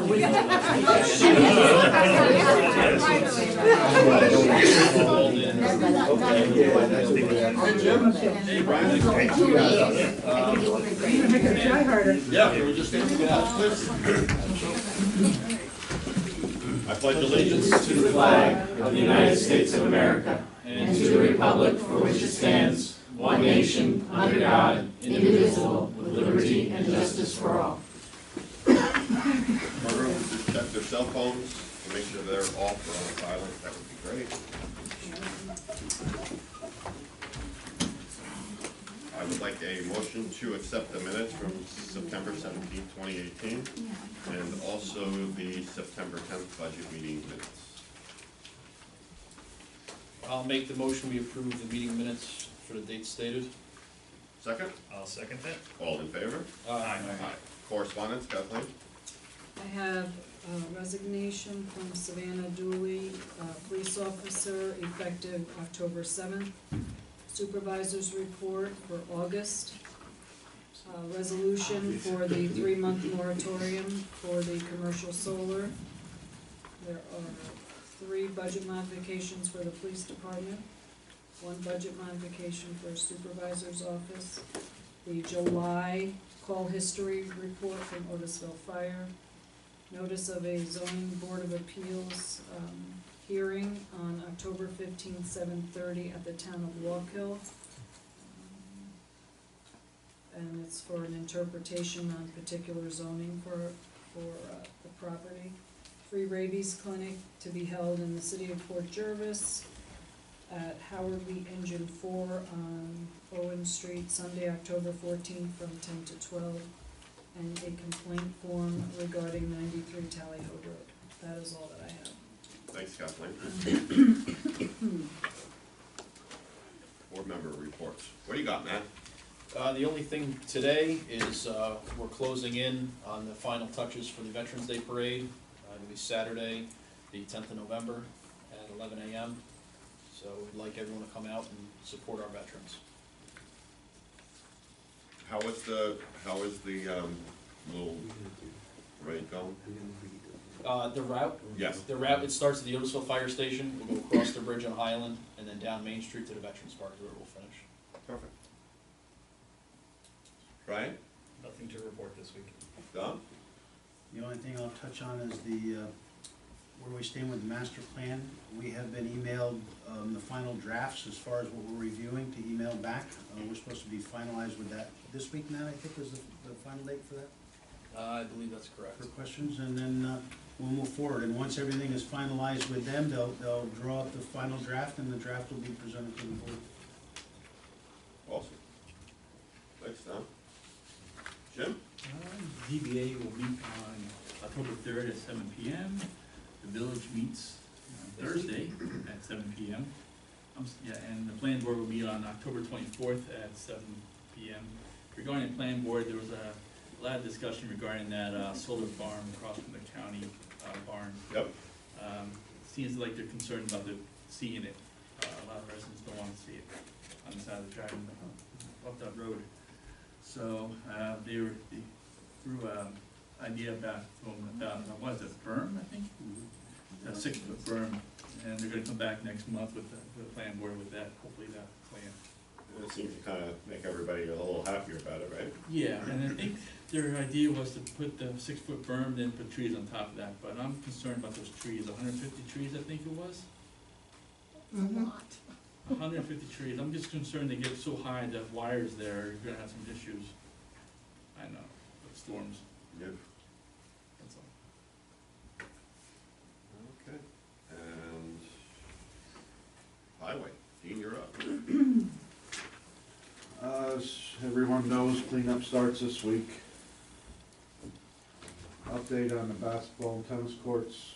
Try harder. Yeah, we were just thinking about I pledge allegiance to the flag of the United States of America and to the republic for which it stands, one nation, under God, indivisible, with liberty and justice for all. Everyone can just check their cell phones to make sure they're off or on silent. That would be great. I would like a motion to accept the minutes from September 17th, 2018, and also the September 10th budget meeting minutes. I'll make the motion, we approve the meeting minutes for the date stated. Second? I'll second that. All in favor? Aye. Correspondence, Kathleen? I have resignation from Savannah Dooley, police officer, effective October 7th. Supervisor's report for August. Resolution for the 3-month moratorium for the commercial solar. There are 3 budget modifications for the police department, 1 budget modification for supervisor's office, the July call history report from Otisville Fire, notice of a zoning board of appeals hearing on October 15th, 7:30 at the town of Walk Hill. And it's for an interpretation on particular zoning for the property. Free rabies clinic to be held in the city of Port Jervis at Howard Lee Engine 4 on Owen Street, Sunday, October 14th from 10 to 12. And a complaint form regarding 93 Tally Ho Road. That is all that I have. Thanks, Kathleen. Board member reports. What do you got, Matt? The only thing today is we're closing in on the final touches for the Veterans Day Parade. It'll be Saturday, the 10th of November at 11 a.m. So we'd like everyone to come out and support our veterans. How is the little parade going? The route? Yes. The route, it starts at the Otisville Fire Station, we'll go across the bridge on Highland, and then down Main Street to the Veterans Park is where we'll finish. Perfect. Ryan? Nothing to report this week. Don? The only thing I'll touch on is where we stand with the master plan. We have been emailed the final drafts as far as what we're reviewing to email back. We're supposed to be finalized with that this week, Matt, I think was the final date for that, I believe that's correct. for questions, and then we'll move forward. And once everything is finalized with them, they'll draw up the final draft, and the draft will be presented to the board. Awesome. Thanks, Don. Jim? ZBA will meet on October 3rd at 7 p.m. The village meets on Thursday at 7 p.m. And the planning board will meet on October 24th at 7 p.m. Regarding the planning board, there was a lot of discussion regarding that solar farm across from the county barn. Yep. Seems like they're concerned about seeing it. A lot of residents don't want to see it on the side of the track off that road. So they threw an idea about what is it, berm, I think? A 6-foot berm, and they're going to come back next month with the plan board with that, hopefully that plan. It seems to kind of make everybody a little happier about it, right? Yeah, and I think their idea was to put the 6-foot berm, then put trees on top of that, but I'm concerned about those trees, 150 trees I think it was? A lot. 150 trees, I'm just concerned they get so high that wires there, you're gonna have some issues. I know, with storms, Yep. that's all. Okay. And highway. Dean, you're up. As everyone knows, cleanup starts this week. Update on the basketball and tennis courts.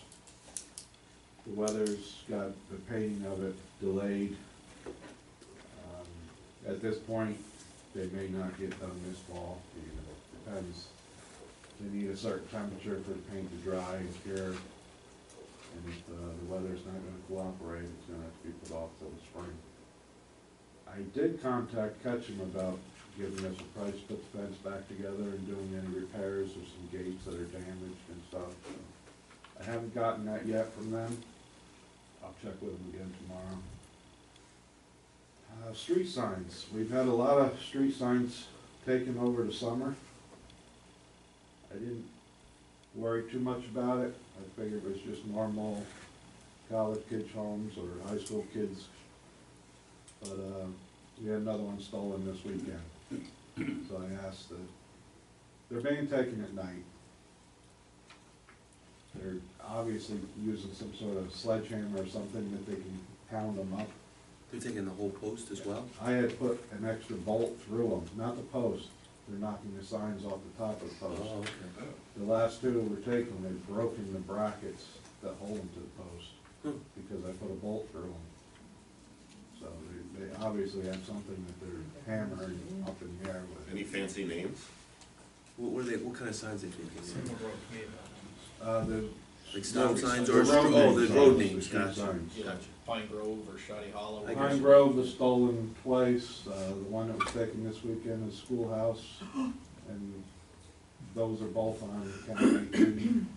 The weather's got the painting of it delayed. At this point, they may not get done this fall. It depends. They need a certain temperature for the paint to dry and cure. And if the weather's not going to cooperate, it's going to have to be put off till the spring. I did contact Ketchum about giving us a price to put the fence back together and doing any repairs of some gates that are damaged and stuff. I haven't gotten that yet from them. I'll check with them again tomorrow. Street signs, we've had a lot of street signs taken over the summer. I didn't worry too much about it. I figured it was just normal college kids' homes or high school kids. But, we had another one stolen this weekend. So I asked they're being taken at night. They're obviously using some sort of sledgehammer or something that they can pound them up. They're taking the whole post as well? I had put an extra bolt through them, not the post. They're knocking the signs off the top of the post. Oh, okay. The last two that were taken, they've broken the brackets that hold them to the post, because I put a bolt through them. So they obviously have something that they're hammering up in the air with. Any fancy names? What kind of signs are they taking? Someone wrote to me about The Like stop signs the or, road oh, the names, road the names, street gotcha. signs. Yeah, Pine Grove or Shady Hollow. I Pine Grove was stolen twice, the one that was taken this weekend is Schoolhouse, and those are both on County 18.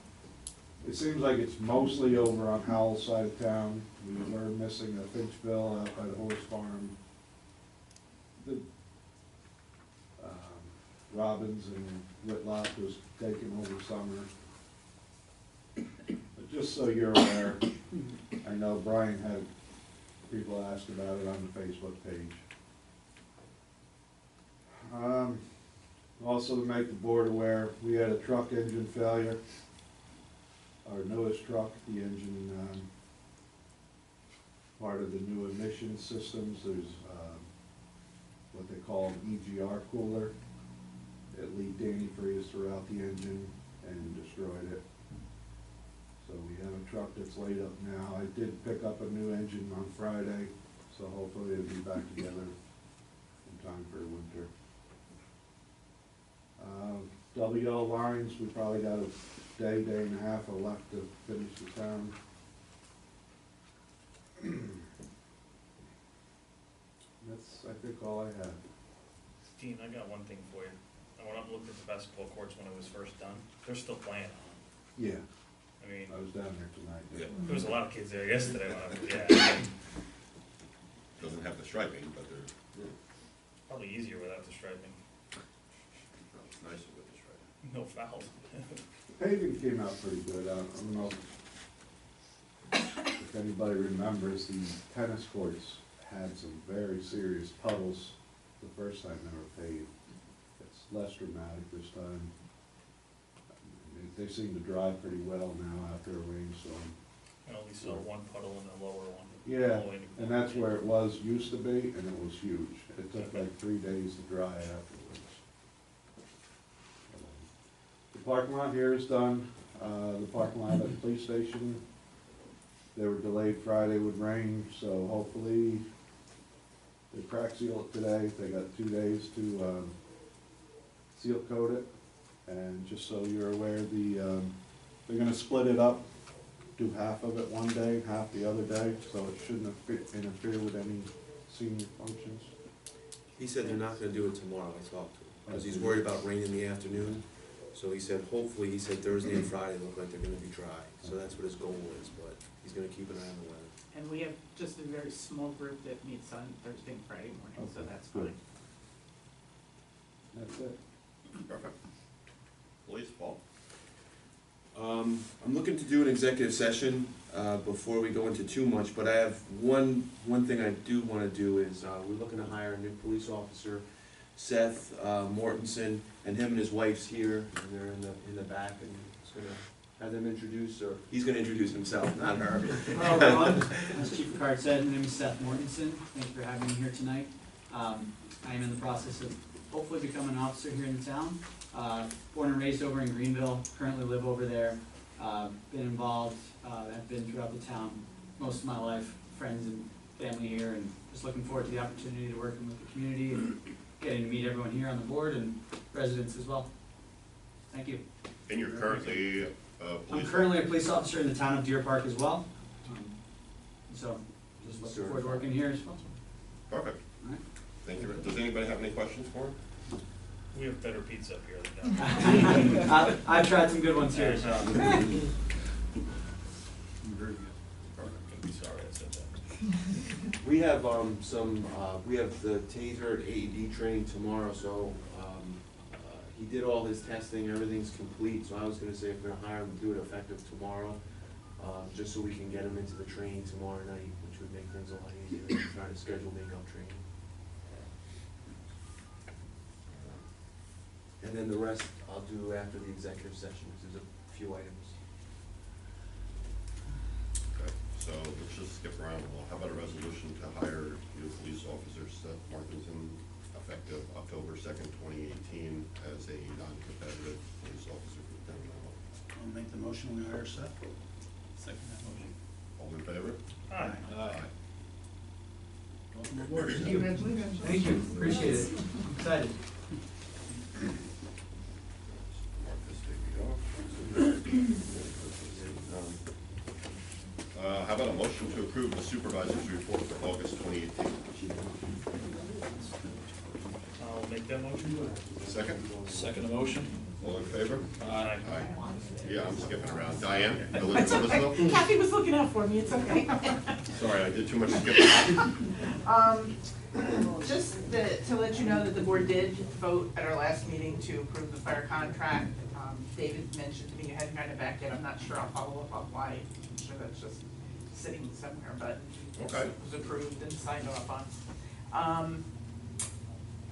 It seems like it's mostly over on Howell's side of town. We were missing a Finchville out by the horse farm. The Robbins and Whitlock was taken over summer. But just so you're aware, I know Brian had people ask about it on the Facebook page. Also to make the board aware, we had a truck engine failure. Our newest truck, the engine, part of the new emission systems, there's what they call an EGR cooler. It leaked antifreeze throughout the engine and destroyed it. So we have a truck that's laid up now. I did pick up a new engine on Friday, so hopefully it'll be back together in time for winter. WL lines, we probably got a day and a half left to finish the town. That's, I think, all I have. Dean, I got one thing for you. I went up and looked at the basketball courts when it was first done. They're still playing on them. Yeah, I mean, I was down there tonight. Yeah. there was a lot of kids there yesterday when I was, yeah, Doesn't have the striping, but they're, probably easier without the striping. it's nicer with the striping. No fouls. Paving came out pretty good. I don't know if anybody remembers, the tennis courts had some very serious puddles the first time they were paved. It's less dramatic this time. They seem to dry pretty well now after a rainstorm. I only saw one puddle in the lower one. Yeah, all the way to- and that's where it used to be, and it was huge. It took like 3 days to dry afterwards. The parking lot here is done. The parking lot at the police station, they were delayed Friday with rain, so hopefully they crack seal it today. They got 2 days to seal coat it. And just so you're aware, they're gonna split it up, do half of it one day, half the other day, so it shouldn't interfere with any senior functions. He said they're not gonna do it tomorrow, I talked to him, because he's worried about rain in the afternoon. So he said, hopefully, he said Thursday and Friday look like they're gonna be dry, so that's what his goal is, but he's gonna keep an eye on the weather. And we have just a very small group that meets on Thursday and Friday morning, so Okay, that's good. fine. That's it. Perfect. Police, Paul? I'm looking to do an executive session, before we go into too much, but I have one thing I do wanna do is, we're looking to hire a new police officer, Seth, Mortensen, and him and his wife's here, and they're in the back, and he's gonna have them introduce, or he's gonna introduce himself, not her. Hello everyone, as Chief Picard said, my name is Seth Mortensen, thank you for having me here tonight. I am in the process of hopefully becoming an officer here in the town. Born and raised over in Greenville, currently live over there, been involved, have been throughout the town most of my life, friends and family here, and just looking forward to the opportunity to working with the community and getting to meet everyone here on the board and residents as well. Thank you. And you're currently a police? I'm currently a police officer in the town of Deer Park as well. So, just looking forward to working here as well. Perfect. All right. Thank you. Does anybody have any questions for him? We have better pizza up here than down there. I've tried some good ones here, so. very good. I'm gonna be sorry I said that. We have, we have the TASER AED training tomorrow, so, he did all his testing, everything's complete, so I was gonna say if we're gonna hire him, do it effective tomorrow, just so we can get him into the training tomorrow night, which would make things a lot easier than trying to schedule makeup training. And then the rest I'll do after the executive session, because there's a few items. Okay, so let's just skip around. Well, how about a resolution to hire new police officer Seth Martinson, effective October 2nd, 2018, as a non-competitive police officer for the town of Mount Hope? I'll make the motion, we hire Seth. Second that motion. All in favor? Aye. Aye. Welcome aboard, Seth. Congratulations. Thank you, appreciate it, I'm excited. Mark this baby off. How about a motion to approve the supervisor's report for August 2018? I'll make that motion. Second? Second motion? All in favor? Aye. Aye. Yeah, I'm skipping around. Diane, you live in Millisville? Kathy was looking out for me, it's okay. Sorry, I did too much skipping. Just to let you know that the board did vote at our last meeting to approve the fire contract. David mentioned to me you hadn't gotten it back yet, I'm not sure, I'll follow up on why, I'm sure that's just sitting somewhere, but Okay. it was approved and signed off on.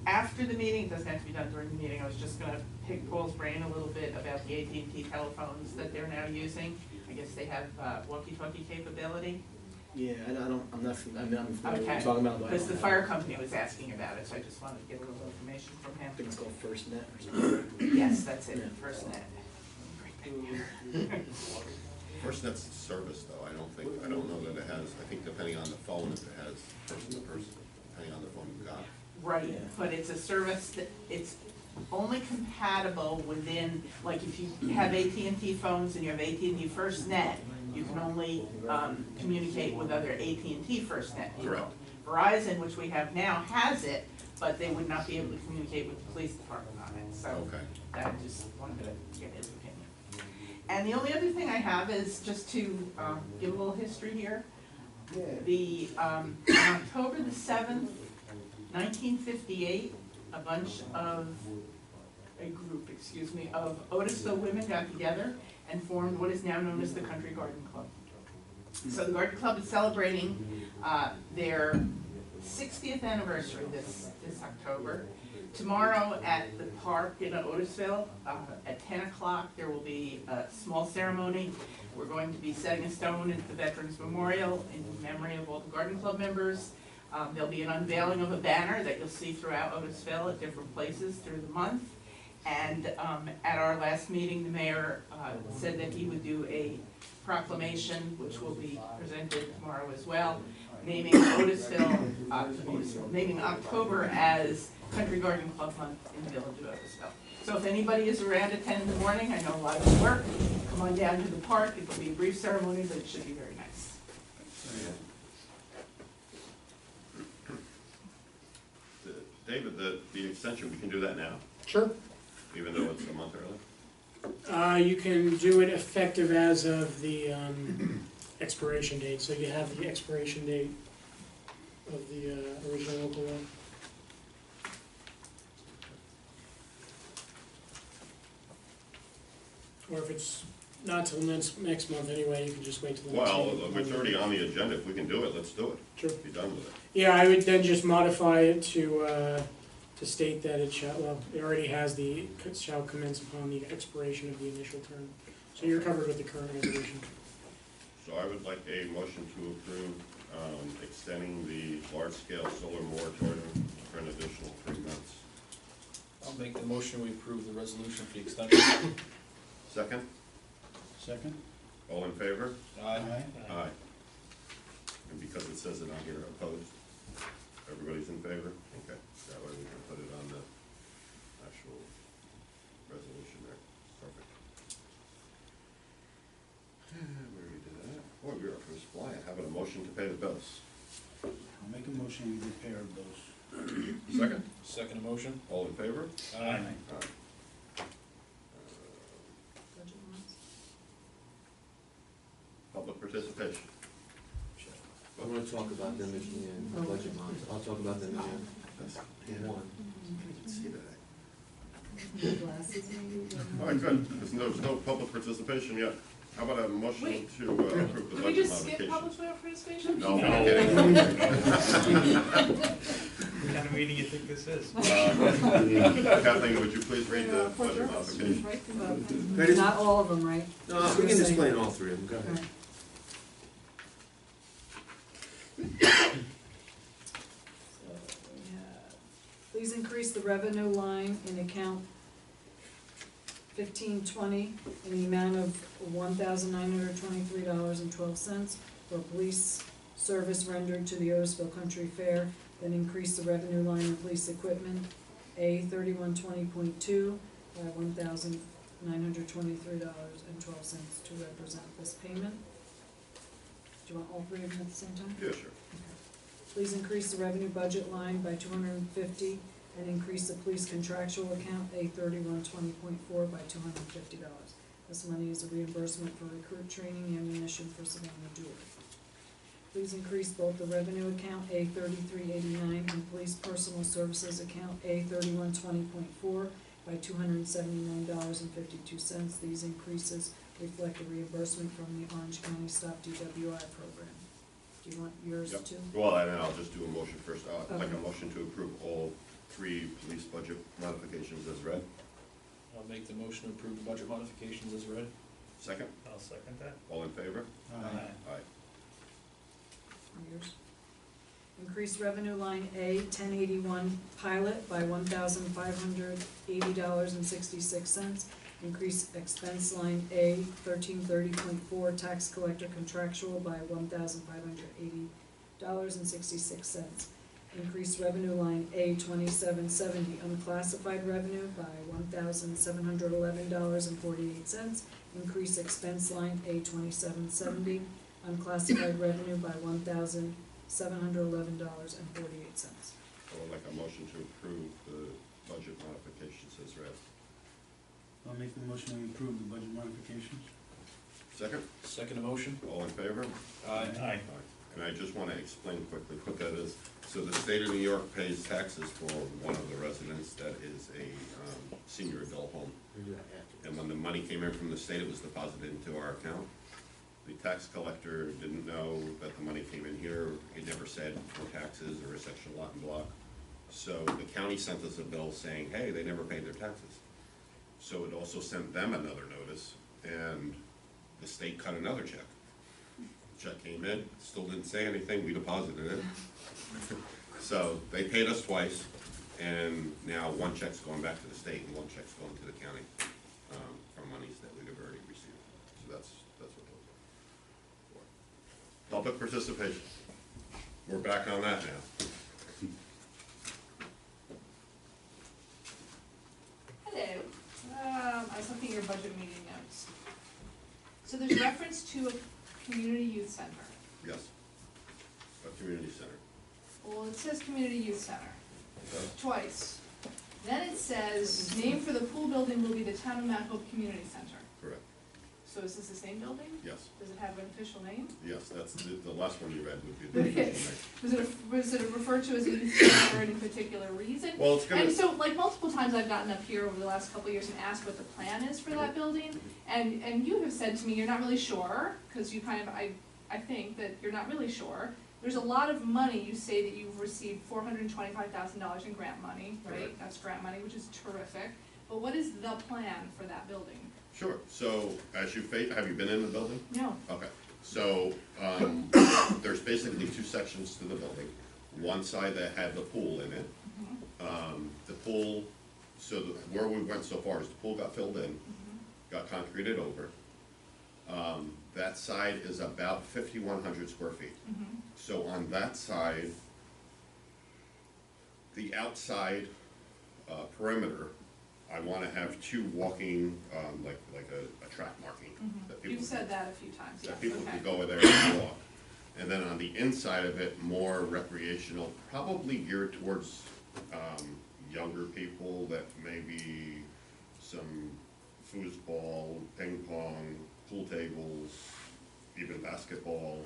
After the meeting, it doesn't have to be done during the meeting, I was just gonna pick Paul's brain a little bit about the AT&T telephones that they're now using. I guess they have walkie-talkie capability. Yeah, I'm not, I'm Okay, talking about. because the fire company was asking about it, so I just wanted to get a little information from him. it's called FirstNet or something. Yes, that's it, Yeah. FirstNet. FirstNet's service though, I don't know that it has, I think depending on the phone, if it has person to person, depending on the phone you got. Right, Yeah. but it's a service that, it's only compatible within, like if you have AT&T phones and you have AT&T FirstNet, you can only, communicate with other AT&T FirstNet people. Correct. Verizon, which we have now, has it, but they would not be able to communicate with the police department on it, so. Okay. I just wanted to get his opinion. And the only other thing I have is just to give a little history here. The, on October the 7th, 1958, a group of Otisville women got together and formed what is now known as the Country Garden Club. So the Garden Club is celebrating their 60th anniversary this October. Tomorrow at the park in Otisville, at 10 o'clock, there will be a small ceremony. We're going to be setting a stone at the Veterans Memorial in memory of all the Garden Club members. There'll be an unveiling of a banner that you'll see throughout Otisville at different places through the month. And at our last meeting, the mayor said that he would do a proclamation, which will be presented tomorrow as well, naming naming October as Country Garden Club Month in the village of Otisville. So if anybody is around at 10 in the morning, I know a lot of you work, come on down to the park. It will be a brief ceremony, but it should be very nice. David, the extension, we can do that now, Sure. even though it's a month early? You can do it effective as of the expiration date, so you have the expiration date of the original local law. Or if it's not till next month anyway, you can just wait till the next Well, meeting. it's already on the agenda, if we can do it, let's do it, Sure. be done with it. Yeah, I would then just modify it to state that it shall, well, it already has the, shall commence upon the expiration of the initial term. So you're covered with the current resolution. So I would like a motion to approve extending the large-scale solar moratorium for an additional 3 months. I'll make the motion, we approve the resolution for the extension. Second, Second? all in favor? Aye. Aye. And because it says it on here, opposed? Everybody's in favor? Okay, that way we can put it on the actual resolution there. Perfect. We already did that. Boy, we are first flying. How about a motion to pay the bills? I'll make a motion, we repair those. Second, Second motion? all in favor? Aye. Aye. Budget lines? Public participation. I wanna talk about them at the end, the budget lines, I'll talk about them at the end. Yeah. One. See that? Glasses maybe? All right, good, there's no public participation yet. How about a motion Wait. to approve the Did we budget just skip modifications? public participation? No, we're not kidding. What kind of meeting you think this is? Kathleen, would you please read the budget modification? Ready? Not all of them, right? No, we can explain all three of them, go ahead. Alright. Please increase the revenue line in account 1520 in the amount of $1,923.12 for police service rendered to the Otisville Country Fair. Then increase the revenue line in police equipment, A 3120.2 by $1,923.12 to represent this payment. Do you want all three of them at the same time? Yeah, sure. Please increase the revenue budget line by $250 and increase the police contractual account A 3120.4 by $250. This money is a reimbursement for recruit training ammunition for Savannah Dewar. Please increase both the revenue account A 3389 and police personal services account A 3120.4 by $279.52. These increases reflect a reimbursement from the Orange County Stop DWI program. Do you want yours Yep. too? Well, and then I'll just do a motion first. I'd like a Okay. motion to approve all three police budget modifications as read. I'll make the motion to approve the budget modifications as read. Second, I'll second that. all in favor? Aye. Aye. Yours. Increase revenue line A 1081 pilot by $1,580.66. Increase expense line A 1330.4 tax collector contractual by $1,580.66. Increase revenue line A 2770 unclassified revenue by $1,711.48. Increase expense line A 2770 unclassified revenue by $1,711.48. I would like a motion to approve the budget modifications as read. I'll make the motion to approve the budget modifications. Second, Second motion? all in favor? Aye. Aye. And I just want to explain quickly what that is. So the state of New York pays taxes for one of the residents that is a senior adult home. And when the money came in from the state, it was deposited into our account. The tax collector didn't know that the money came in here. It never said for taxes or a section lot and block. So the county sent us a bill saying, hey, they never paid their taxes. So it also sent them another notice, and the state cut another check. Check came in, still didn't say anything, we deposited it. So they paid us twice, and now one check's going back to the state and one check's going to the county, from monies that we've already received. So that's what those are for. Public participation. We're back on that now. Hello, I was looking at your budget meeting notes. So there's reference to a community youth center. Yes. A community center. Well, it says community youth center, Okay. twice. Then it says, name for the pool building will be the Town of Macomb Community Center. Correct. So is this the same building? Yes. Does it have an official name? Yes, that's the last one you read would be the Okay. official name. Was it referred to as a youth center for any particular reason? Well, it's gonna. And so, like, multiple times I've gotten up here over the last couple of years and asked what the plan is for that building, and you have said to me, you're not really sure, because you kind of, I think that you're not really sure. There's a lot of money, you say that you've received $425,000 in grant money, right? Correct. That's grant money, which is terrific, but what is the plan for that building? Sure, so as you have you been in the building? No, Okay, so, there's basically two sections to the building. One side that had the pool in it. The pool, where we went so far is the pool got filled in, got concreted over. That side is about 5,100 square feet. So on that side, the outside perimeter, I wanna have two walking, like a track marking. that people you've said that a few times, yes, that people okay. could go over there and walk. And then on the inside of it, more recreational, probably geared towards younger people, that maybe some foosball, ping pong, pool tables, even basketball.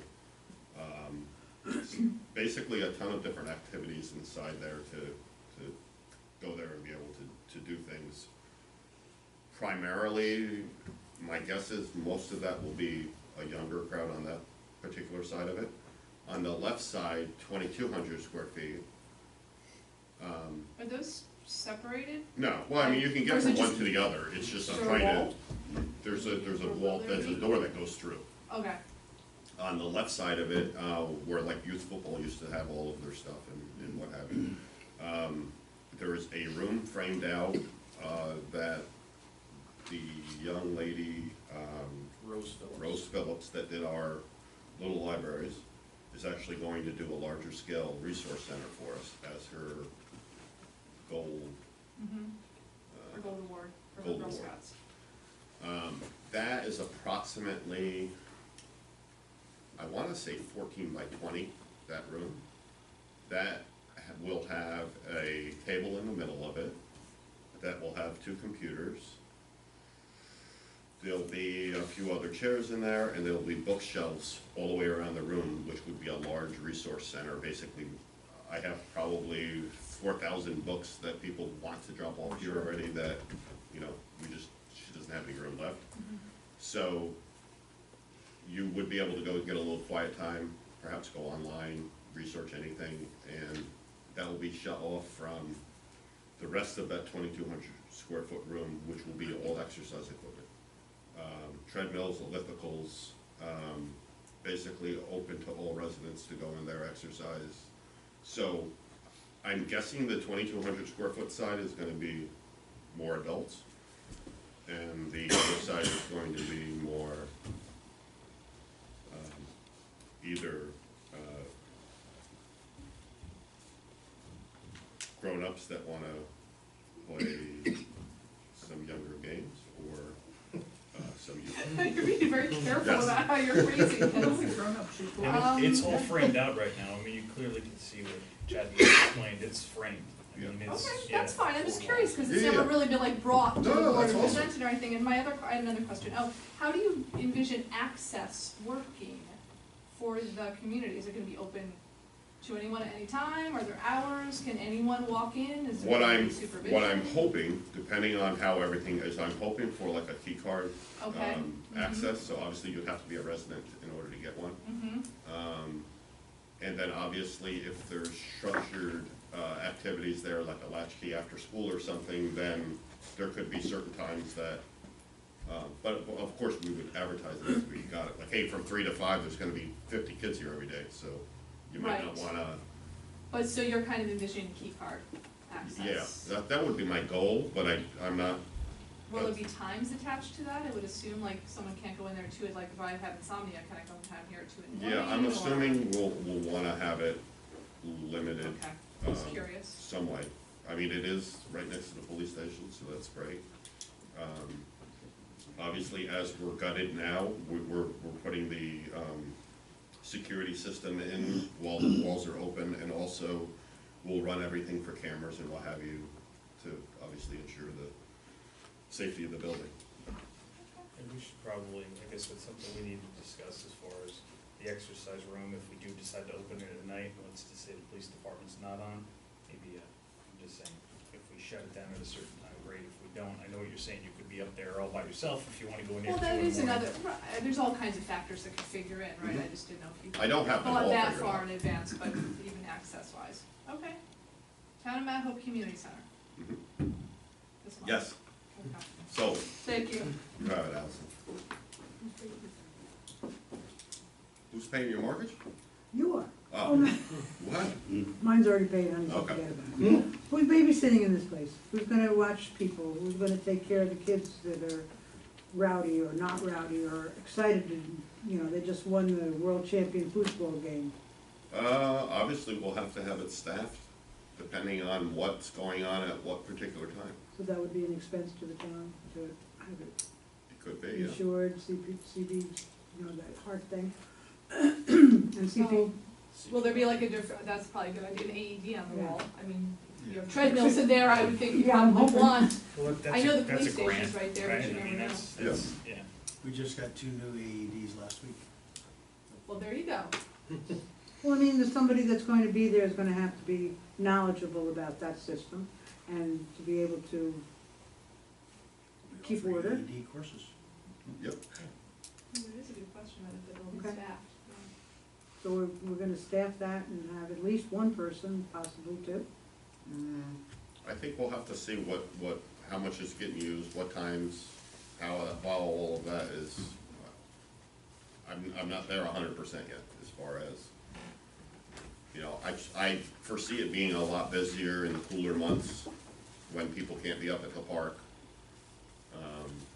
Basically a ton of different activities inside there to go there and be able to do things. Primarily, my guess is most of that will be a younger crowd on that particular side of it. On the left side, 2,200 square feet. Are those separated? No, well, I mean, you can Or get is from it one just- to the other, it's just I'm Is there a trying wall? to, there's a Or wall, will there there's a be? door that goes through. Okay, On the left side of it, where like youth football used to have all of their stuff and what have you. There is a room framed out, that the young lady, Rose Phillips. Rose Phillips, that did our little libraries, is actually going to do a larger scale resource center for us as her goal. for Gold Award, for the Gold Girl Award. Scouts. That is approximately, I wanna say 14 by 20, that room. That will have a table in the middle of it, that will have 2 computers. There'll be a few other chairs in there, and there'll be bookshelves all the way around the room, which would be a large resource center. Basically, I have probably 4,000 books that people want to drop off here already that, you know, she doesn't have any room left. So you would be able to go get a little quiet time, perhaps go online, research anything, and that will be shut off from the rest of that 2,200 square foot room, which will be all exercise equipment. Treadmills, ellipticals, basically open to all residents to go in there, exercise. So I'm guessing the 2,200 square foot side is gonna be more adults, and the other side is going to be more, either, grown-ups that wanna play some younger games, or, some youth. You're being very careful Yes. about how you're phrasing this. And it's all framed out right now, I mean, you clearly can see what Chad explained, it's framed. I mean, it's, Okay, yeah, that's fine, I'm just full curious, because it's Yeah, never yeah. really been like brought to the No, board that's and awesome. presented or anything, and I had another question, how do you envision access working for the community? Is it gonna be open to anyone at any time, are there hours, can anyone walk in, is there What gonna I'm, be supervision? what I'm hoping, depending on how everything is, I'm hoping for like a key card, Okay. access, so obviously you'd have to be a resident in order to get one. And then obviously if there's structured, activities there, like a latchkey after school or something, then there could be certain times that, but of course we would advertise it as we got it, like, hey, from 3 to 5, there's gonna be 50 kids here every day, so you might not Right. wanna, But so you're kind of envisioning key card access? yeah, that would be my goal, but I'm not, Will there be times attached to that? I would assume like someone can't go in there too, like if I have insomnia, can I go in time here at 2 in the morning? yeah, I'm or- assuming we'll wanna have it limited, Okay, just um, curious. some way. I mean, it is right next to the police station, so that's great. Obviously, as we're gutted now, we're putting the, security system in while the walls are open, and also we'll run everything for cameras and what have you to obviously ensure the safety of the building. And we should probably, I guess that's something we need to discuss as far as the exercise room, if we do decide to open it at night, and let's just say the police department's not on, maybe, I'm just saying, if we shut it down at a certain time, great, if we don't, I know what you're saying, you could be up there all by yourself if you wanna go in there Well, at 2 that in the is morning. another, right, there's all kinds of factors that could figure in, right? I just didn't know if you I don't have them thought all that figured far out. in advance, but even access wise. Okay. Town of Mount Hope Community Center. Mhm. This month. Yes, Okay. so, Thank you. go ahead, Allison. Who's paying your mortgage? You are. Oh, what? Mine's already paid, honey, so Okay. forget about it. Who's babysitting in this place? Who's gonna watch people? Who's gonna take care of the kids that are rowdy or not rowdy or excited to, you know, they just won the world champion football game? Obviously, we'll have to have it staffed, depending on what's going on at what particular time. So that would be an expense to the town to have it It could be, yeah. insured, CB, you know, that heart thing. And CP, Will there be like a that's probably a good idea, an AED on the Yeah. wall? I mean, you have treadmills in there, I would think you Yeah, I'm probably hoping. want. Well, I know the that's police a grant, station's right there, but right? you I mean, never know. that's, yeah. We just got 2 new AEDs last week. Well, there you go. Well, I mean, there's somebody that's going to be there is gonna have to be knowledgeable about that system and to be able to keep order. AED courses. Yep. It is a good question, about if the building's Okay. staffed. So we're gonna staff that and have at least one person, possibly two. I think we'll have to see how much is getting used, what times, how all of that is. I'm not there 100% yet, as far as, you know, I foresee it being a lot busier in the cooler months, when people can't be up at the park.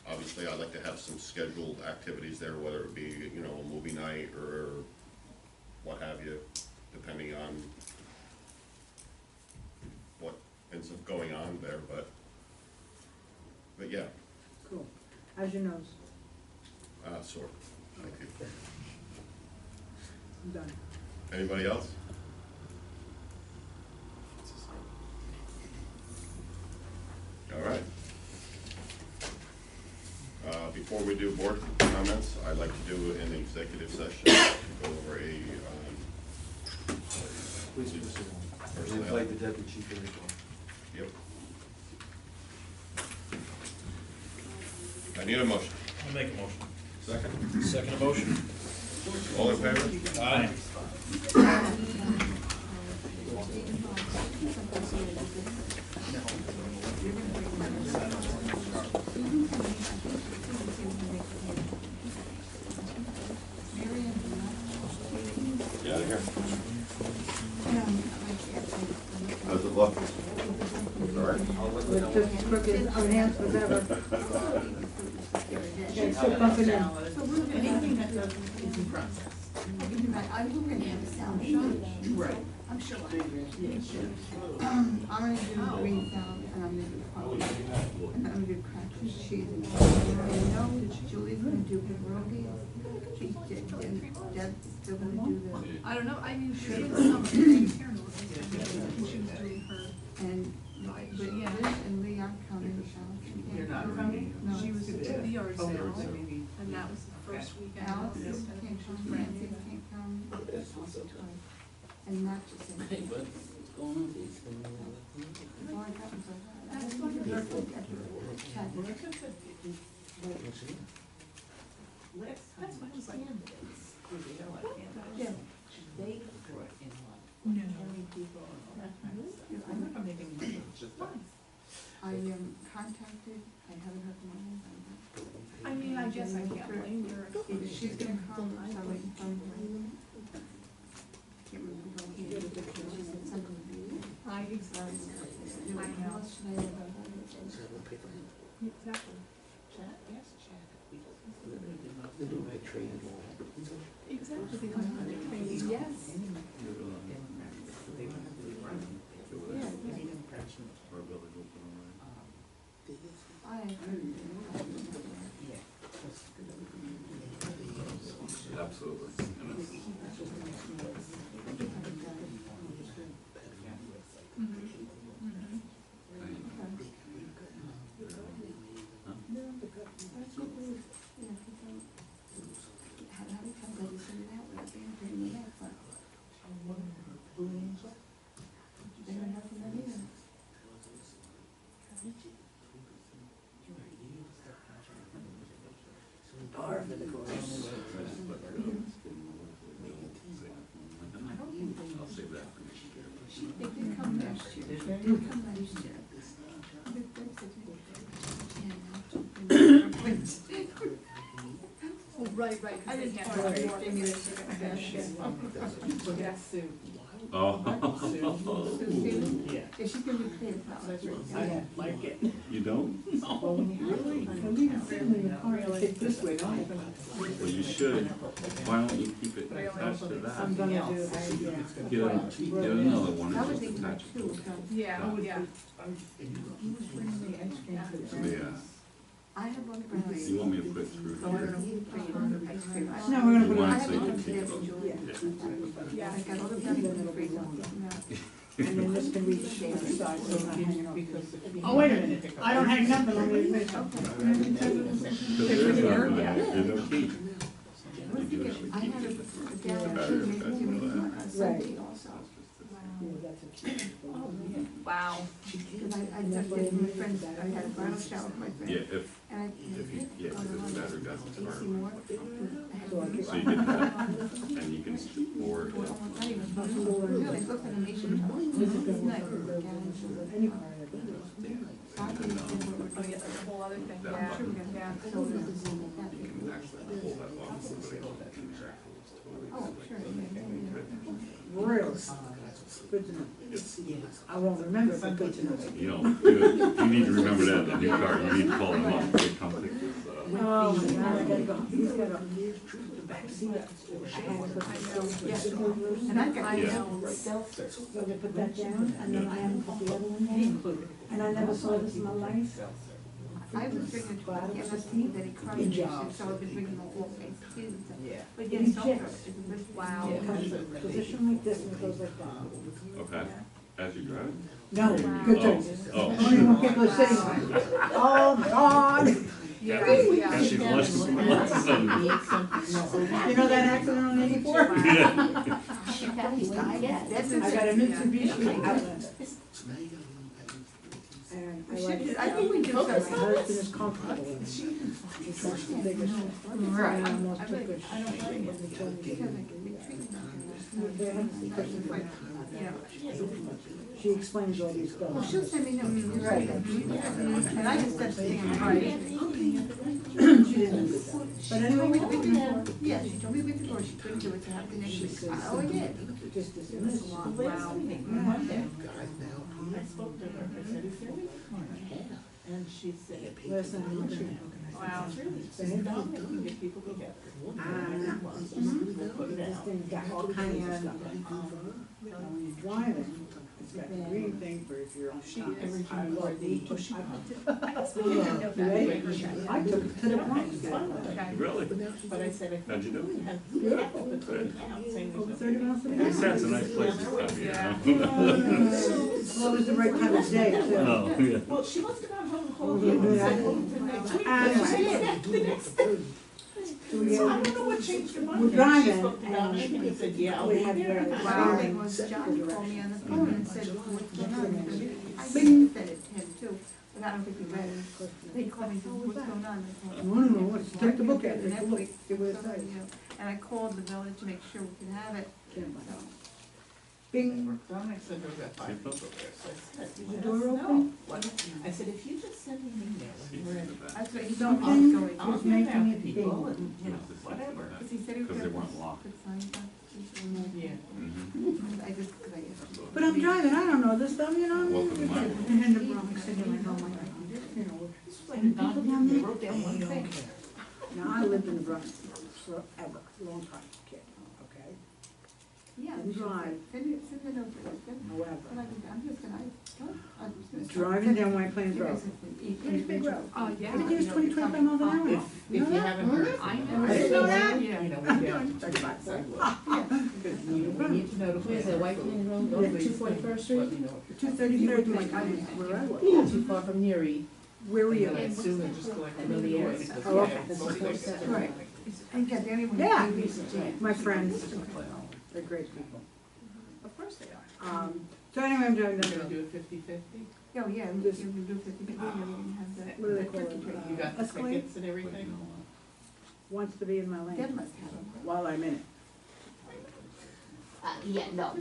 Obviously, I'd like to have some scheduled activities there, whether it be, you know, a movie night or what have you, depending on what ends up going on there, but yeah, Cool. How's your nose? sort, thank you. I'm done. Anybody else? All right. Before we do board comments, I'd like to do an executive session to go over a, Please do so. personnel. Invite the deputy chief in as well. Yep. I need a motion. I'll make a motion. Second. Second motion? All in favor? Aye. Get out of here. How's it look? All right. With just crooked hands, whatever. Okay, so bumping in. Anything that is in process. I'm looking at the sound shop. Right. I'm sure. I'm gonna do green sound and I'm gonna do coffee. And I'm gonna do cracked cheese. And I know Julie's gonna do pierogies. Deb's still gonna do the, I don't know, I mean, she had some, Karen was she was doing her, and, but Yeah. Liz and Lee aren't coming. You're not coming? No. she was at the yard Oh, sale, maybe. and that was the first weekend. Alex of can't this, come, and I think she was Francie brand new. can't come. And not just in. Hey, bud, what's going on? Well, I got them, That's so- wonderful. Check. That's what I was like. Yeah. They brought in like. No. Many people. I'm not making money. I contacted, I haven't heard from her. I mean, I guess I can't blame her. If she's gonna come, so I can find her. Can't remember. She said something. I, exactly. I know. What should I do about her? Exactly. Chat, yes, chat. They do my training. Exactly, because of the training, yes. Absolutely. I'll save that for next year. They did come last year. They did come last year. Oh, right, right, I because they didn't can't. tell her, they gave me this That's Sue. Oh. Yeah, she's gonna be clear about it. Like it. You don't? Well, when you really. And we can sit in the car and take this way, don't we? Well, you should. Why don't you keep it attached to I'm that? gonna do, Get another one I and was just thinking attach it too, to it. Yeah, yeah. he was bringing the ice cream to the Yeah. parents. I have one brownie. You want me to put through So I here? don't know who bring another ice cream. No, we're gonna You put want I it have so you one can for take Deb it and Julie. Yeah. I got all the brownies in the freezer. Yeah. and then this can reach the other side, so it's not hanging off. Because. Oh, wait a minute, I don't hang nothing on the Because there is nothing there. There's no key. You do have a I key. had a Sunday also. Yeah, that's a cute. Wow. Because I just did my friends, I had a bridal shower with my friend. Yeah, And I. if it doesn't matter, it doesn't AC Moore. So you get that, and you can board. Well, not even supposed to go really, it's looking at me, she's like, Any car. Oh, yeah, that's a whole other thing, yeah, yeah. so You can actually pull that off, so you can exactly, it's totally. Oh, sure, Really? Good to know. I won't remember, but good to know. You know, you need to remember that in the new car, you need to call them up, they come pick this up. Oh, my God, I gotta go. He's got the back seat. I had to put the and I got, Yeah. So they put that down, and then I haven't put the other one down. And I never saw this in my life. I was bringing to the MSP that he cried, so I've been bringing the whole face too. But It yes, ejects. Wow. It comes in a position like this and it goes like that. Okay, as you drive? No, good thing. Oh. Only when people are sitting on it. Oh, God. Yeah, Kathy, yeah. Kathy flushed some lesson. You know that accident on 84? I got a Mitsubishi Outlander. And I like it. I think we do My something. husband is comfortable in it. It's not the biggest one. Right. I almost took a shit when they told me to. They had some person She explains all these Well, stuff. she'll send me notes. Right. And I just said, right. She didn't. But anyway, We could, yeah, she told me we could go, she couldn't do it to have the next week. Oh, I did. just as soon as. Wow. I spoke to her, I said, is there any? And she said, Listen, I'm not sure. Wow. it's really, sit down and get people together. We'll put this thing got all kinds of stuff. When you're driving, it's got the green thing for if you're on time. I love the push button. I guess we didn't know that. I took it to the point. Okay. Really? But I said, I How'd you think do? we have over 30 pounds, saying Over there's 30 miles an hour. They said it's a nice place to stop, you Yeah. know? As long as the right time of day, too. Oh, yeah. Well, she must have gone home and called Yeah. you and said, oh, next week. Anyway. She did, the next day. So I don't know what changed your mind. We're driving, She spoke about it, and he said, yeah, I'll we be had there. the- Wow, thing was John called me on the phone and said, what's going on? I Bing. said it to him too, but I don't think he read it. They called me, and said, what's going on? I wanna know what's, take the book out, And take that a look, week, see what it somebody, says. you know, and I called the village to make sure we could have it, Can't buy so. it. Bing, Dominic said there was that 5 people there, so I said, Is the let door us know. open? What? I said, if you just send me an email when you're ready. That's what he told me he was going I'll to. get making back it to people big. and, you know, whatever. Because he said he was Because gonna. they weren't locked. put signs up. Yeah. Mhm. I just, cause I asked. but I'm driving, I don't know this stuff, you know? Welcome to my world. And in the Bronx, and you're like, oh my God, you know, This was like a document, they wrote down one thing. now I lived in the Bronx forever, long time, kid, okay? Yeah. And drive. Send it over. However, But I'm just gonna, I'm just gonna. driving down White Plains Road. Pretty big road. Oh, yeah. Everything is 25 miles an hour. If you haven't heard. I know. I didn't know that. You know, we down 35 sidewalks. Because we need to know. Where's that, White Plains Road, Yeah. 241st Street? Let me know if you're. 233rd, like, I was where I was. Not too far from Neary. Where were And you? then I assume they're just collecting I know the area. invoices. Oh, okay. This is 47. Right. And yeah, the only one. Yeah. who gave me the chance. My friends, they're great people. Of course they are. So anyway, I'm driving We're down gonna the do road. a 50/50? Oh, yeah, we This- do 50, but we didn't have that. What do they that call turkey it? tree. You got the Escalade? tickets and everything? Wants to be in my Deb lane must have them. while I'm in it. Yeah, no.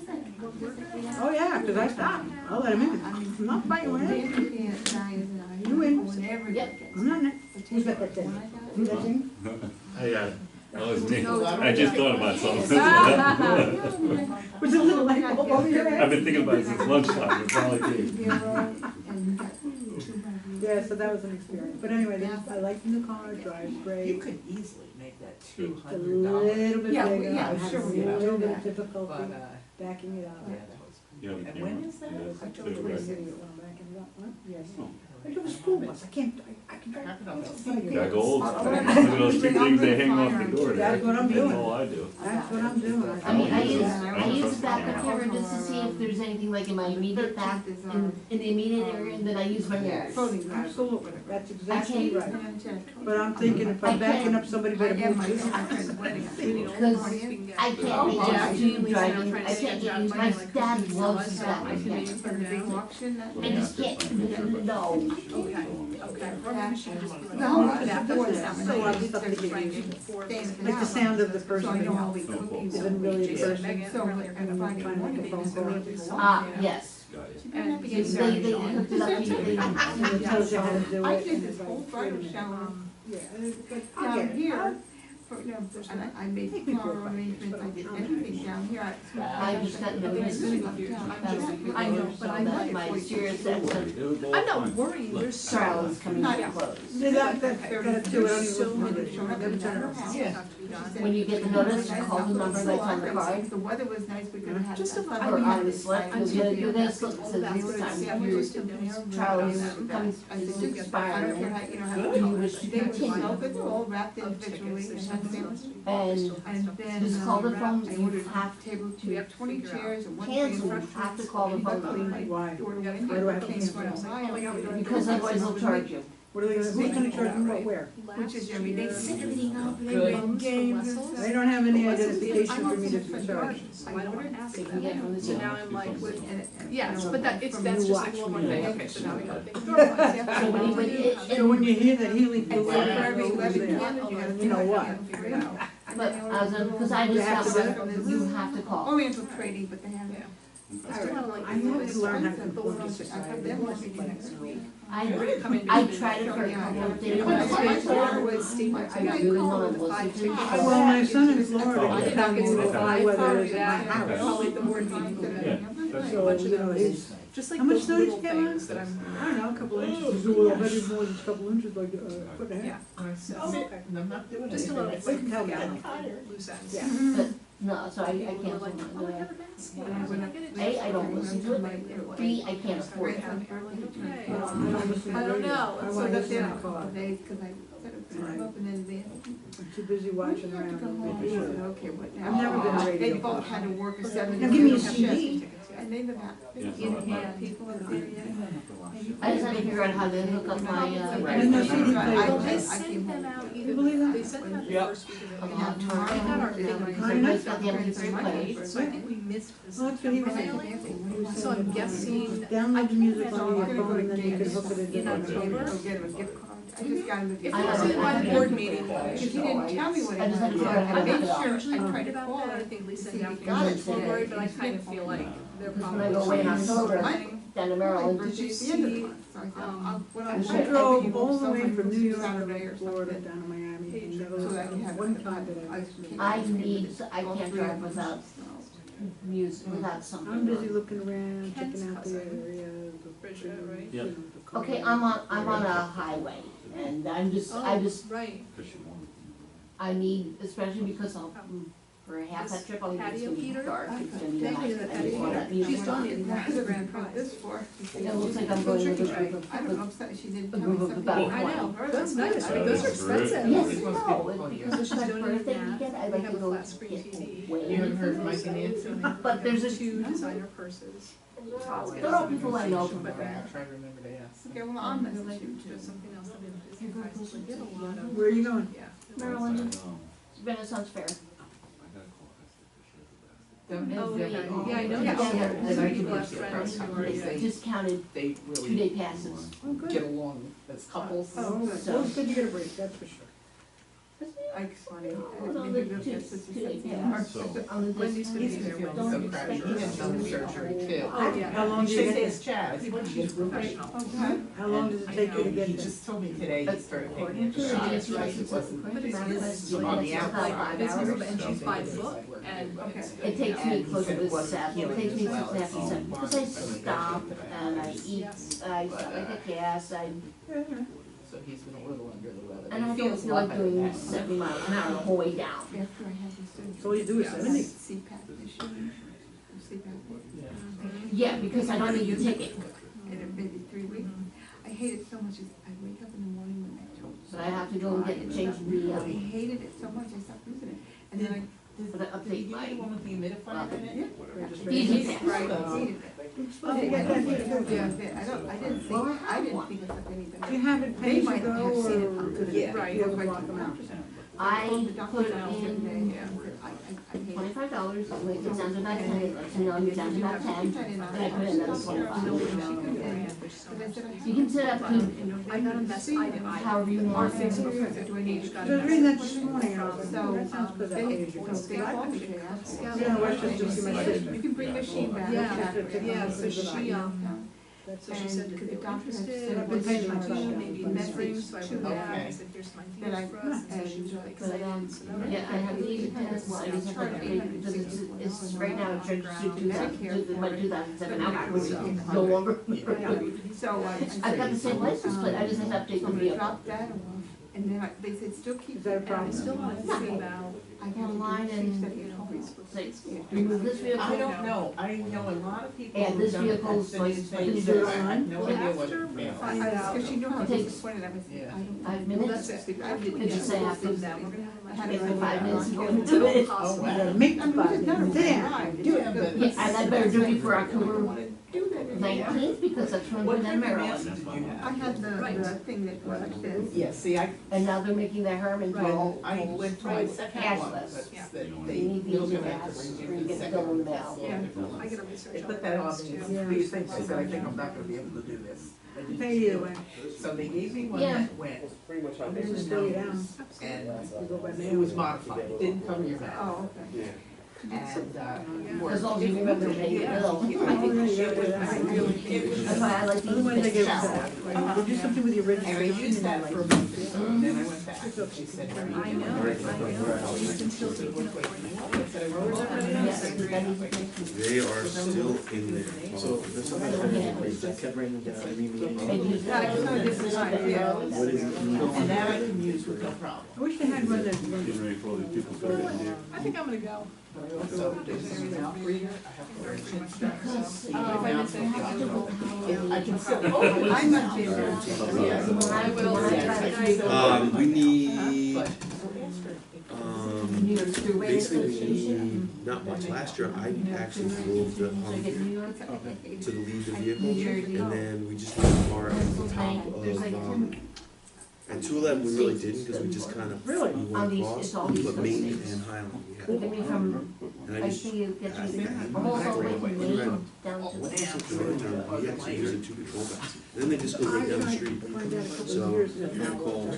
Oh, yeah, because I stopped. I'll let him in. I'm not fighting with him. You in. Whenever. Yep. I'm not in it. Who's got that thing? Who's that thing? I got it. That was me. No, I just thought about something. Was it a little light bulb over your I've head? been thinking about it since lunchtime, it's not like it. Yeah, so that was an experience. But anyway, I like the new car, it drives You great. could easily make that It's a $200. little bit Yeah, bigger. yeah, I'm sure, having we'll a little do bit of that. difficulty But, backing it up. yeah, that was. You have a And camera? when is that? Yeah, October too, Wait a right? minute, while I'm backing it up, what? Yes. Oh, I drove a school bus, I can drive. Gotta go old school. Look at those two things they hang off the door there. That's what I'm doing. That's all I do. That's what I'm doing. I mean, I use the backup camera just to see if there's anything like in my immediate back, in the immediate area, and then I use my mirrors. Absolutely, that's exactly can't- right. But I'm thinking if I'm backing up, somebody better move too. Because I can't make it to driving, I can't get used, my dad loves his backup camera. I just can't, no. Like the sound of the person isn't really a person. Trying to make a phone call. Ah, yes. And They hooked it up to you, And it tells you how to do I it. did and this it's whole like, bridal wait a minute. shower Yeah, but I down get it. here, and I made flower arrangements, I did everything down here. I just got noticed. I know, but I'm That like, my serious accent I'm not worrying, there's so. trial is coming to close. See, that too, I don't even There's so look many at it. Never turn it off. Yeah. When you get the notice, call the number that's on the card, If the weather was nice, we could have had. Just that about- fun. or on the slip, you're gonna slip, All says that this stuff. time, Yeah, your just to know. trial is I coming, said, is I don't expiring. care how, you know, how Do you wish to they were continue? so good, they're all wrapped Of individually, tickets, and there's then, And then. just call the phone, I you ordered have to table We have to 20 figure out. chairs and one cancel, table. you have to call the phone number, Why? Door to Yeah, window. Why do I have to Things cancel? went awry. because otherwise they'll charge you. What are they gonna, who's gonna charge me what, where? Which is every day. Everything up, They good. win games and stuff. They don't have any Well, identification I'm for on me to different charge. gardens, so I don't wanna ask They them. can get from the So now I'm like, yes, but that's From just you like a little more watching thing, me. okay, so now we gotta think. So when you hear that healing And fluid, so for you every know who's 11 there. candles, you have to You know do it, what? you gotta figure it out. But because I You just have got to one, you have to call. Oriental trading, but they have. Yeah. I have to learn how to conform to I society. have them working next week. I tried it for a couple of days. I really want to listen to Well, my son in Florida I can did tell not me get to what the the five weather part is of at my that, house. probably the board meeting. So, you know, he's, Just like how much those snow little did you get last? things that I'm. I don't know, a couple inches, well, maybe more than a couple inches, like, foot and a Yeah. half. I'm not doing Just a little bit. They can tell me. Loose ends. Yeah. No, so I People were canceled like, oh, I mine. have a basket. I was like, I get it. A, I don't listen to it. B, I can't afford it. Okay. I don't listen to I don't radio. know. I So wanna that listen they're, to car. they, cause I set up and then they. I'm too busy watching When do you have to around. go home? making I said, sure. okay, what now? I've never been a radio They both person. had to work a 7 Now give me a shift. CD. And they live out Yeah. in hand, people in there, yeah. I just had to figure out how to hook up my, There's no CD player. Well, I they came sent them home. out You either, believe that? they sent them out the Yep. first week of a the lot month. of We had our time. thing on Everybody's got the MP3 Friday, players. so I think we missed this. Well, that's what he was saying. mailing. He was So I'm saying, guessing, download the music So on I'm your gonna go phone to and then you can Gaines hook it into in the October. Go get him a gift card. I just got him a if gift it card. wasn't my board meeting, Because he didn't tell me what I it just had to was. figure out how I to made hook it up. sure, usually I tried worried to about call that, I her. think Lisa See, and we Daphne got were it a little today. worried, but I kind of feel like they're When I probably. go away in October, Something. down to Maryland, Did you It's the end of the see, month, so I thought, when I'm I'm sure I back, drove people, all the way someone from goes New to York Saturday to or Florida something. down to Miami. And never So was I can have. one time that I was. I can't drive without music, without I'm something. busy looking around, Ken's checking out the cousin. area. Bridget, right? you know, Yep. the Okay, car. I'm on a highway, and I Oh, just, right. I need, especially because I'll, for a half that trip, it's Patio gonna be Peter? dark, it's gonna be Thank night, you, the I just want that music. She's donating that as a grand What prize. this for? It looks like I'm going with a group of, I don't know, if she didn't a tell me group of something. about I know, 20. that's nice, I mean, those are That's great. expensive. Yes, no, it's because So it's she's my donating birthday that. weekend, I We like have to a go flat screen TV. way. You haven't heard Mike and Nancy? But there's a, Two designer purses. there are people I know from I'm there. trying to remember to ask. Okay, well, I'm There's messaging you there's too. something else that is advised to get a lot of. Where are you going? Yeah. Maryland, Renaissance Fair. Oh, okay, yeah, I know. Yeah. There's Yeah. people have friends who are, yeah. Discounted They 2-day really passes. Oh, good. get along as couples. Oh, good. Well, it's good you get a break, that's for sure. Ike's funny. No, the two-day pass. On the Wendy's gonna be He's there. feeling Don't so expect crappy. He had done surgery too. Oh, yeah. How long do you She get says Chaz, what you get professional? How long does it take you to get He there? just told me today he started taking Usually it. it's right. It wasn't. But it's On the about outside. 5 It's hours. never, and she's by the book, and it's. It takes me And he closer said it to wasn't 7, it healing takes me as well 6 as after he 7, because I wanted, so he stop got it. and I eat, I stop, I get gas, I, So he's been a little under the weather. and I He don't feels a feel lot like better doing now. 70 miles an hour the whole way down. After I had the surgery. So all you do is 70? CPAP issue. CPAP. Yeah, because I don't need the ticket. In maybe 3 weeks. I hate it so much, I wake up in the morning when my toes. But I have to go and get it changed in the, I hated it so much, I stopped using it, and then for the update You light. the one with the humidifier in it? Easy I fix. hated it. Supposed to get that here too. Yeah, I didn't think, I didn't think it's up any better. Do you have it They paid to might go, have seen it or on could it, Yeah. you have to block them out? I called the doctor put it now the other in day, I hate it. $25, when it gets down to about 10, and now it's down to about 10, and I put in another 25. You can set up to I got a message, however you want. Do I need to? I was reading that this morning, and I was like, So, that sounds good, that they, page you're they talking called me, they asked. Yeah, Westchester, see my sister. You can bring the machine back. yeah, so she, So she said that because they the were doctor had interested, said what been paying should my we do, attention. maybe But message, so I to went back, okay. I said, here's some That ideas for us, and so she was really But, excited, so that yeah, I have to leave it 10, well, I just have to update, because it's right now, it's registered to my 2007 outcome, which is no longer. So, I've got the same license plate, I just have to update the I'm gonna vehicle. drop that off, and then they said, still keep. Is that a problem? I still wanted to see about, I got a line and say, remove this vehicle. I don't know, I know a lot of people. And this who've done it. vehicle's That's the license plate news is thing. on. I have no well, idea what. after we yeah. find out. Because she knew how It takes disappointed I was. Yeah. I don't. 5 Well, minutes. that's it, I It didn't just say I have to, that, we're gonna have a I had much to take go 5 minutes to go more into it. Oh, You wow. gotta make I the mean, we five just gotta minutes, sit down, do do it, it. but. Yeah, and I better do it for October Do that every day. 19th, because that's when we're What in kind of Maryland. mask did you have? I had Right. the thing that was this. Yeah, see, And now they're making the Herman well, toll. I went to my second one, Cashless. that's, Yeah. that You they, need the you're other gonna have gas, to or you renew the get the second bill in the one. mail. Yeah. I gotta research They all put that on too. Yeah. these things, I said, I think I'm not gonna be able to do this. I didn't Pay either feel way. it. So they gave me one Yeah. that went, They just slow you down. and You go by it mail. was modified, it didn't cover your back. Oh, okay. And, As long as you remember to pay your bill. Oh, yeah, you gotta do that. That's why I like to use Otherwise they this give shower. that. You do something with your and I registration. used and that like- for a month, and then I went back, she said, I know, you can still take, you know, where's everybody Yes, else? that needs to be- They are still in there. So this is Yeah, it was on a different side, yeah. and that I can use with no problem. I wish they had one that. Getting ready for all these people to come in here. I think I'm gonna go. But I also, this is an mouth breather, I have to wear a chin strap, so. Because, If I miss anything, I'll go. If I can still. Oh, I must be. Yeah. I will. We need, But New York State Way basically, we Association. need, not much. Last year, I actually drove the So I Humvee get New York, to the leave the New vehicle, Jersey. and then we just need a car at the top There's like of, 10 and 211 we really didn't, because we just kind of, Really? we On went these- across, it's all these but Maine states. and Highland, we They had. get me from, And I I just, think it gets I me think I had almost all the way one from right. Maine down to. We actually use it 2 patrol guys, and then they just go right down the street. Find out a couple So, of years you ago. know, call, yeah,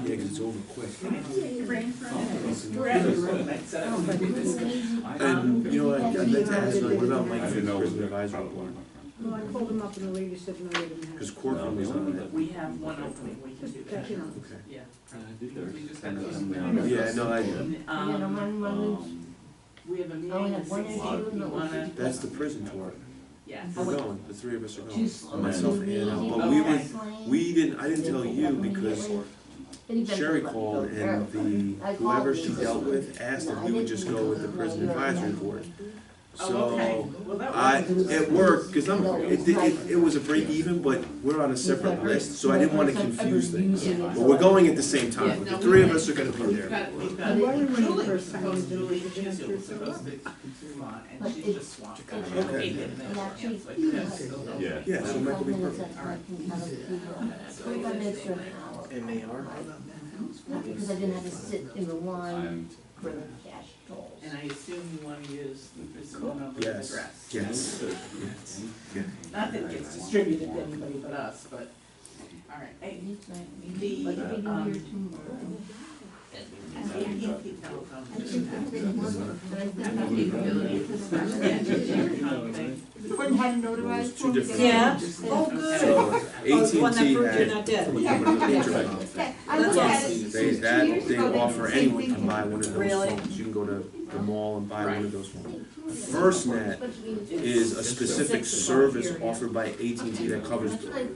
because it's over quick. And, you know, I'd like to ask, like, what about Mike I for didn't the know it was prison there. advisory board? Well, I called them up and the lady said no, they didn't have. Because it. Corcoran was on it. we have one opening, we can do That, you know. Okay. Yeah. We just had Yeah, no, I, You know, mine, We have a meeting. I only at had one 6 issue, o'clock. no. You wanna- that's the prison tour. Yeah. We're going, the 3 of us are too going. slow. Myself and Ann, but we didn't, I didn't tell you because Sherry called and the, whoever she dealt with asked if we would just go with the prison advisory board. Oh, okay. So, Well, that it worked, cause it was a break even, but we're on a separate list, so I didn't wanna confuse things. But we're going at the same time, the 3 of us are gonna be We've there. got, we've got. And why we went the Julie first time, proposed we did Julie, it. she's supposed to come on, But and she's it- just swamped. Okay. And actually, But you have still. Yeah. Yeah, so Mike will be perfect. 45 minutes to an hour. And they are? Because I didn't have to sit in the line I'm- for the cash tolls. And I assume you wanna use the prison number of Yes, address. yes. Not that it gets distributed to anybody but us, but, alright, hey, the, But if you do here tomorrow. Gordon had it notarized for me. Two different. Yeah. So, AT&T had. I looked at it, They offer, anyone can buy one of those Really? phones. You can go to the mall and buy one of those phones. FirstNet is a specific service offered by AT&T that covers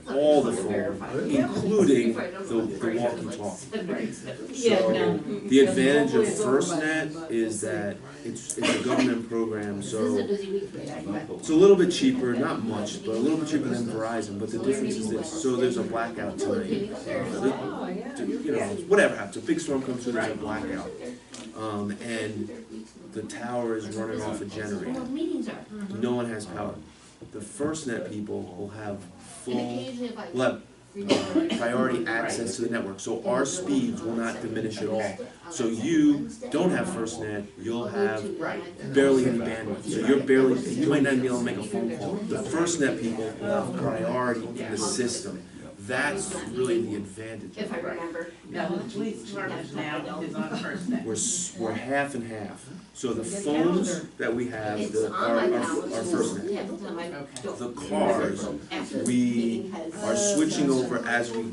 all the phone, including the walkie-talkie. So, the advantage of FirstNet is that it's a government program, so it's a little bit cheaper, not much, but a little bit cheaper than Verizon, but the difference is this, so there's a blackout tonight. You know, whatever happens, a big storm comes through, there's a blackout. And the tower is running off a generator. No one has power. The FirstNet people will have priority access to the network, so our speeds will not diminish at all. So you don't have FirstNet, you'll have barely any bandwidth. So you might not be able to make a phone call. The FirstNet people will have priority in the system. That's really the advantage. If I remember. Now, the police department now is on FirstNet. We're half and half. So the phones that we have are FirstNet. The cars, we are switching over as we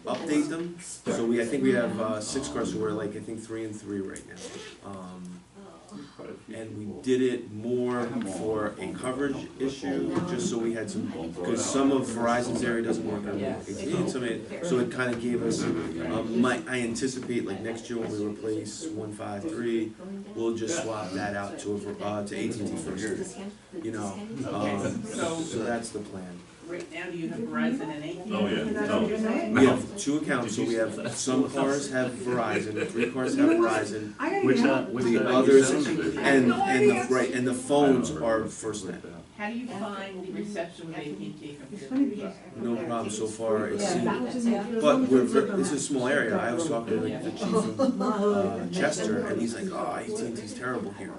update them. So I think we have 6 cars, so we're like, I think 3 and 3 right now. And we did it more for a coverage issue, just so we had some, because some of Verizon's area doesn't work on AT&T, so it kind of gave us, I anticipate like next year when we replace 153, we'll just swap that out to AT&T first, you know, so that's the plan. Right now, do you have Verizon and AT&T? Oh, yeah. We have 2 accounts, so we have, some cars have Verizon, 3 cars have Verizon, the others, and the phones are FirstNet. How do you find the reception with AT&T? No problem so far, it seems, but it's a small area. I was talking to like the chief of Chester, and he's like, oh, AT&T's terrible here.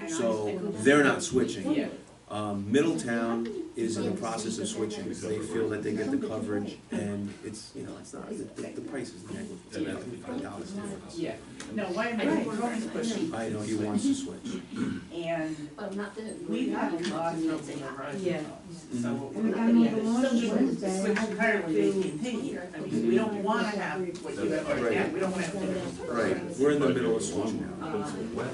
So they're not switching. Middletown is in the process of switching because they feel that they get the coverage, and it's, you know, it's not, the price is negligible, $5 difference. Yeah. No, why am I Tony's pushing? I know he wants to switch. And we've had a lot of trouble with Verizon. Yeah. So And we're I'm not on the going launch to Wednesday. switch entirely to AT&T. I mean, we don't want to have what you have right now. We don't want to have. Right, we're in the middle of switching now.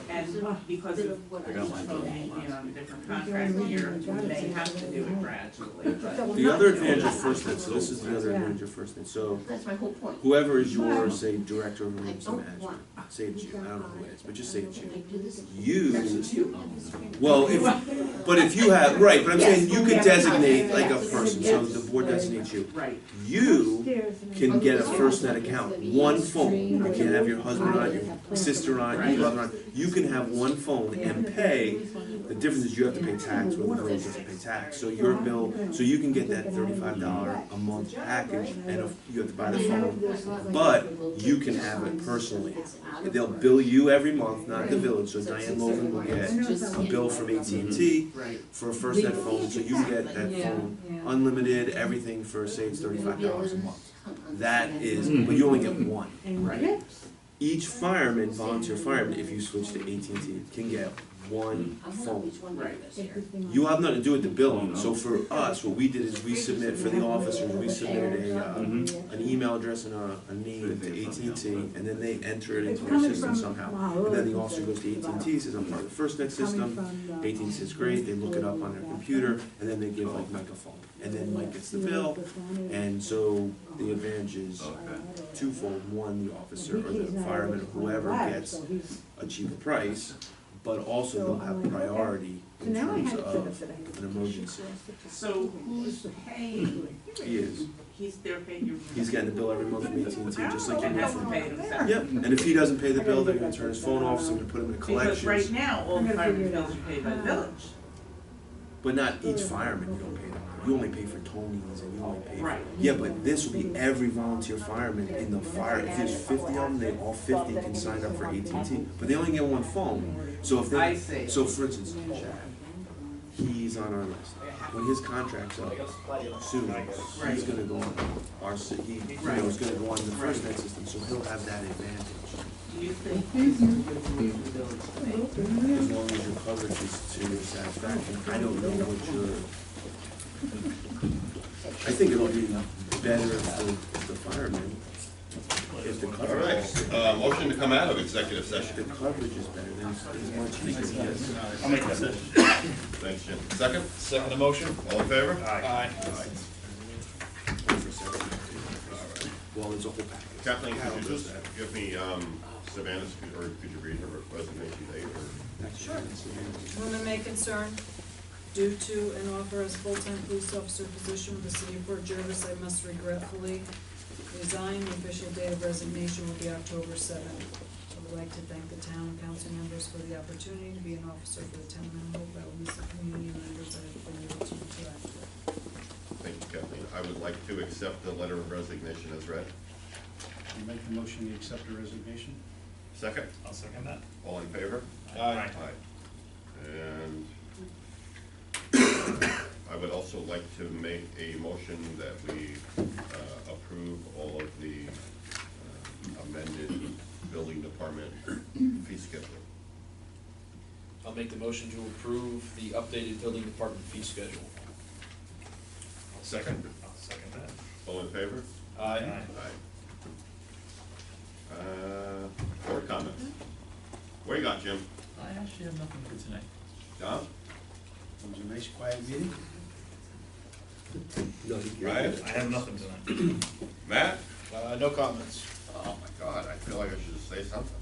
And because of what they're supposed to be on a different contract here, they have to do it gradually. The other advantage of FirstNet, so this is the other advantage of FirstNet, so whoever is your, say, director of emergency management, say it's you, I don't know who it is, but just say it's you. Well, if you have, right, but I'm saying you could designate like a person, so the board designates you. Right. You can get a FirstNet account, one phone. You can have your husband on, your sister on, your brother on. You can have one phone and pay. The difference is you have to pay tax, where the village doesn't pay tax. So your bill, so you can get that $35 a month package, and if you have to buy the phone, but you can have it personally. They'll bill you every month, not the village. So Diane Logan will get a bill from AT&T for a FirstNet phone, so you can get that phone unlimited, everything for, say it's $35 a month. That is, but you only get one. Right. Each fireman, volunteer fireman, if you switch to AT&T, can get one phone. Right. You have nothing to do with the billing. So for us, what we did is we submit, for the officers, we submitted an email address and a name to AT&T, and then they enter it into our system somehow. And then the officer goes to AT&T, says, I'm part of the FirstNet system. AT&T says, great, they look it up on their computer, and then they give like Mike a phone. And then Mike gets the bill, and so the advantage is twofold. One, the officer or the fireman or whoever gets a cheaper price, but also they'll have priority in terms of an emergency. So who's paying? He is. They're paying you. He's getting the bill every month from AT&T, just like And you has do to from. pay it himself. Yep, and if he doesn't pay the bill, they're gonna turn his phone off, so they're gonna put him in collections. Because right now, all the firemen's bills are paid by the village. But not each fireman you don't pay them. You only pay for Tony's and you only pay for. Right. Yeah, but this will be every volunteer fireman in the fire. If there's 50 of them, they all 50 can sign up for AT&T. But they only get one phone. So if I they, see. so for instance, he's on our list. When his contract's up soon, he's gonna go on our, he, you know, is gonna go on the FirstNet system, so he'll have that advantage. Do you think? As long as your coverage is to your satisfaction. I don't know what your, I think it'll be better for the firemen If the All coverage, right, motion to come out of executive the session. coverage is better, then it's much easier. I'll make that motion. Thanks, Jim. Second, Second motion? all in favor? Aye. Well, there's a whole package. Kathleen, could you just give me, Savannah's, or could you read her resignation date, or? Sure. Women may concern, due to an offer as full-time police officer position with the city of Port Jervis, I must regretfully resign. The official date of resignation will be October 7th. I would like to thank the town council members for the opportunity to be an officer for the town, and I hope I will miss the community members I have been able to interact with. Thank you, Kathleen. I would like to accept the letter of resignation as read. You make the motion to accept the resignation? Second, I'll second that. all in favor? Aye. And I would also like to make a motion that we approve all of the amended building department fee schedule. I'll make the motion to approve the updated building department fee schedule. Second, I'll second that. all in favor? Aye. Aye. Board comments. What do you got, Jim? I actually have nothing for tonight. John? It was a nice quiet meeting. Ryan? I have nothing tonight. Matt? No comments. Oh my God, I feel like I should say something.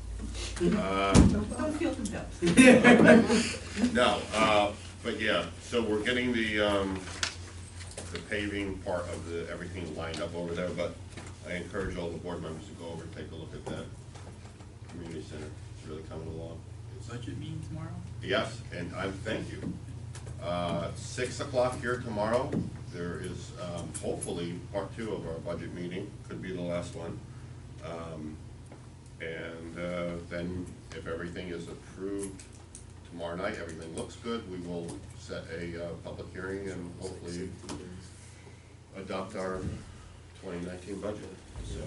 Don't feel compelled. No, but yeah, so we're getting the paving part of everything lined up over there, but I encourage all the board members to go over and take a look at that community center. It's really coming along. Budget meeting tomorrow? Yes, and thank you. 6 o'clock here tomorrow, there is, hopefully, part 2 of our budget meeting, could be the last one. Then if everything is approved tomorrow night, everything looks good, we will set a public hearing and hopefully adopt our 2019 budget. So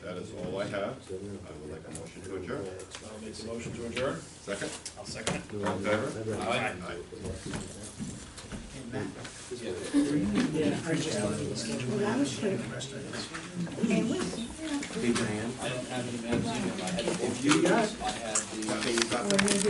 that is all I have. I would like a motion to adjourn. I'll make the motion to adjourn. Second? I'll second it. All in favor? Aye. Yeah, I just looked at the schedule. Well, that was quick. And we, Hey, Diane. I don't have any magazine in my head. If you got- I had the. I think you got we're gonna do